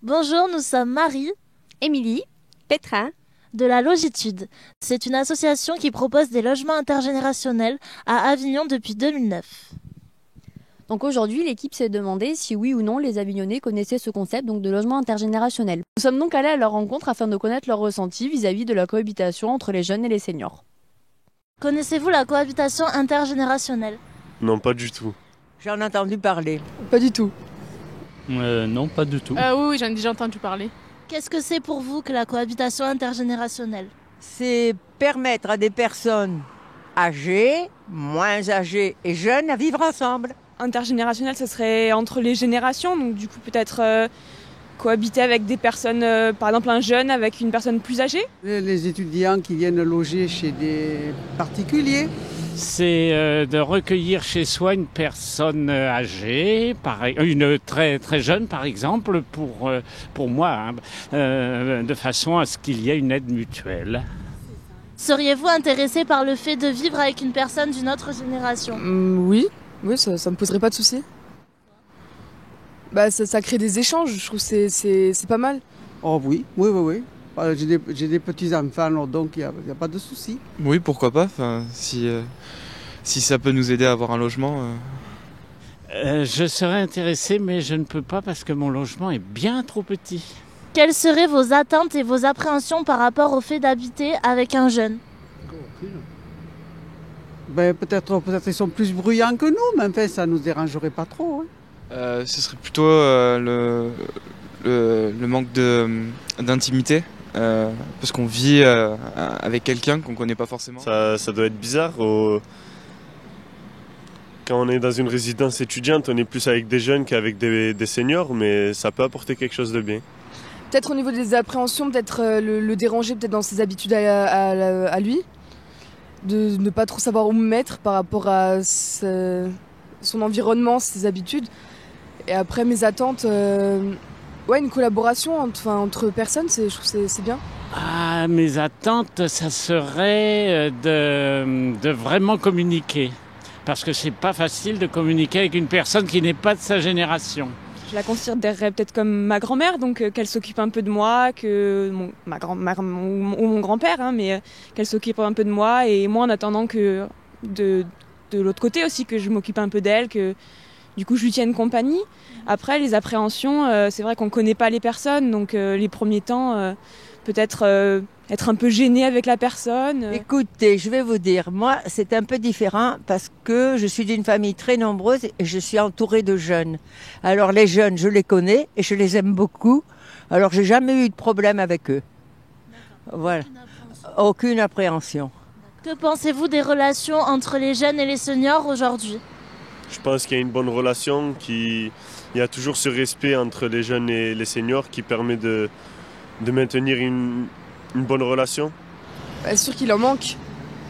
Bonjour, nous sommes Marie, Émilie, Petra, de la Logitude. C'est une association qui propose des logements intergénérationnels à Avignon depuis 2009. Donc aujourd'hui, l'équipe s'est demandé si oui ou non les Avignonnais connaissaient ce concept donc de logement intergénérationnel. Nous sommes donc allés à leur rencontre afin de connaître leur ressenti vis-à-vis de la cohabitation entre les jeunes et les seniors. Connaissez-vous la cohabitation intergénérationnelle ? Non, pas du tout. J'en ai entendu parler. Pas du tout. Non, pas du tout. Oui, j'en ai déjà entendu parler. Qu'est-ce que c'est pour vous que la cohabitation intergénérationnelle ? C'est permettre à des personnes âgées, moins âgées et jeunes à vivre ensemble. Intergénérationnel, ce serait entre les générations, donc du coup peut-être cohabiter avec des personnes, par exemple un jeune avec une personne plus âgée. Les étudiants qui viennent loger chez des particuliers. C'est de recueillir chez soi une personne âgée, une très très jeune par exemple, pour moi, de façon à ce qu'il y ait une aide mutuelle. Seriez-vous intéressé par le fait de vivre avec une personne d'une autre génération ? Oui, ça me poserait pas de soucis. Ça crée des échanges, je trouve que c'est pas mal. Oh oui. J'ai des petits-enfants, donc il n'y a pas de souci. Oui, pourquoi pas, si ça peut nous aider à avoir un logement. Je serais intéressé, mais je ne peux pas parce que mon logement est bien trop petit. Quelles seraient vos attentes et vos appréhensions par rapport au fait d'habiter avec un jeune ? Peut-être ils sont plus bruyants que nous, mais enfin, ça ne nous dérangerait pas trop. Ce serait plutôt le manque d'intimité, parce qu'on vit avec quelqu'un qu'on ne connaît pas forcément. Ça doit être bizarre. Quand on est dans une résidence étudiante, on est plus avec des jeunes qu'avec des seniors, mais ça peut apporter quelque chose de bien. Peut-être au niveau des appréhensions, peut-être le déranger peut-être dans ses habitudes à lui, de ne pas trop savoir où me mettre par rapport à son environnement, ses habitudes. Et après mes attentes, une collaboration entre personnes, je trouve que c'est bien. Ah, mes attentes, ça serait de vraiment communiquer. Parce que c'est pas facile de communiquer avec une personne qui n'est pas de sa génération. Je la considérerais peut-être comme ma grand-mère, donc qu'elle s'occupe un peu de moi, que mon grand-père, mais qu'elle s'occupe un peu de moi, et moi en attendant que de l'autre côté aussi, que je m'occupe un peu d'elle, que du coup je lui tienne compagnie. Après les appréhensions, c'est vrai qu'on ne connaît pas les personnes, donc les premiers temps, peut-être être un peu gêné avec la personne. Écoutez, je vais vous dire, moi c'est un peu différent parce que je suis d'une famille très nombreuse et je suis entourée de jeunes. Alors les jeunes, je les connais et je les aime beaucoup. Alors j'ai jamais eu de problème avec eux. Voilà. Aucune appréhension. Que pensez-vous des relations entre les jeunes et les seniors aujourd'hui ? Je pense qu'il y a une bonne relation, il y a toujours ce respect entre les jeunes et les seniors qui permet de maintenir une bonne relation. C'est sûr qu'il en manque.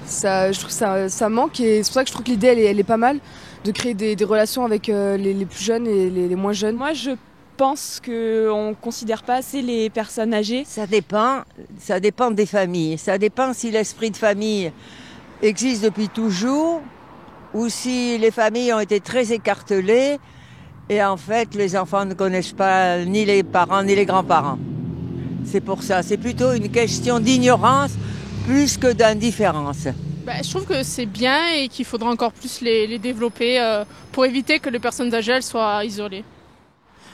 Je trouve que ça manque et c'est pour ça que je trouve que l'idée elle est pas mal de créer des relations avec les plus jeunes et les moins jeunes. Moi je pense qu'on ne considère pas assez les personnes âgées. Ça dépend des familles. Ça dépend si l'esprit de famille existe depuis toujours ou si les familles ont été très écartelées et en fait les enfants ne connaissent pas ni les parents ni les grands-parents. C'est pour ça, c'est plutôt une question d'ignorance plus que d'indifférence. Je trouve que c'est bien et qu'il faudra encore plus les développer pour éviter que les personnes âgées elles soient isolées.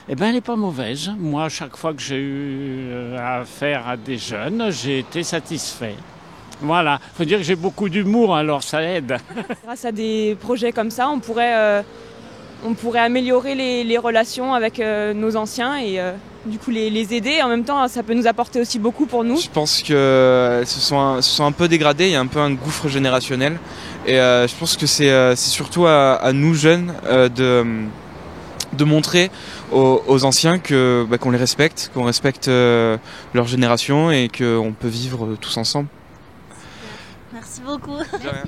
Elle n'est pas mauvaise. Moi, chaque fois que j'ai eu affaire à des jeunes, j'ai été satisfait. Voilà, il faut dire que j'ai beaucoup d'humour, alors ça aide. Grâce à des projets comme ça, on pourrait améliorer les relations avec nos anciens et du coup les aider. En même temps, ça peut nous apporter aussi beaucoup pour nous. Je pense que se sont un peu dégradés, il y a un peu un gouffre générationnel. Et je pense que c'est surtout à nous jeunes de montrer aux anciens qu'on les respecte, qu'on respecte leur génération et qu'on peut vivre tous ensemble. Merci beaucoup. De rien.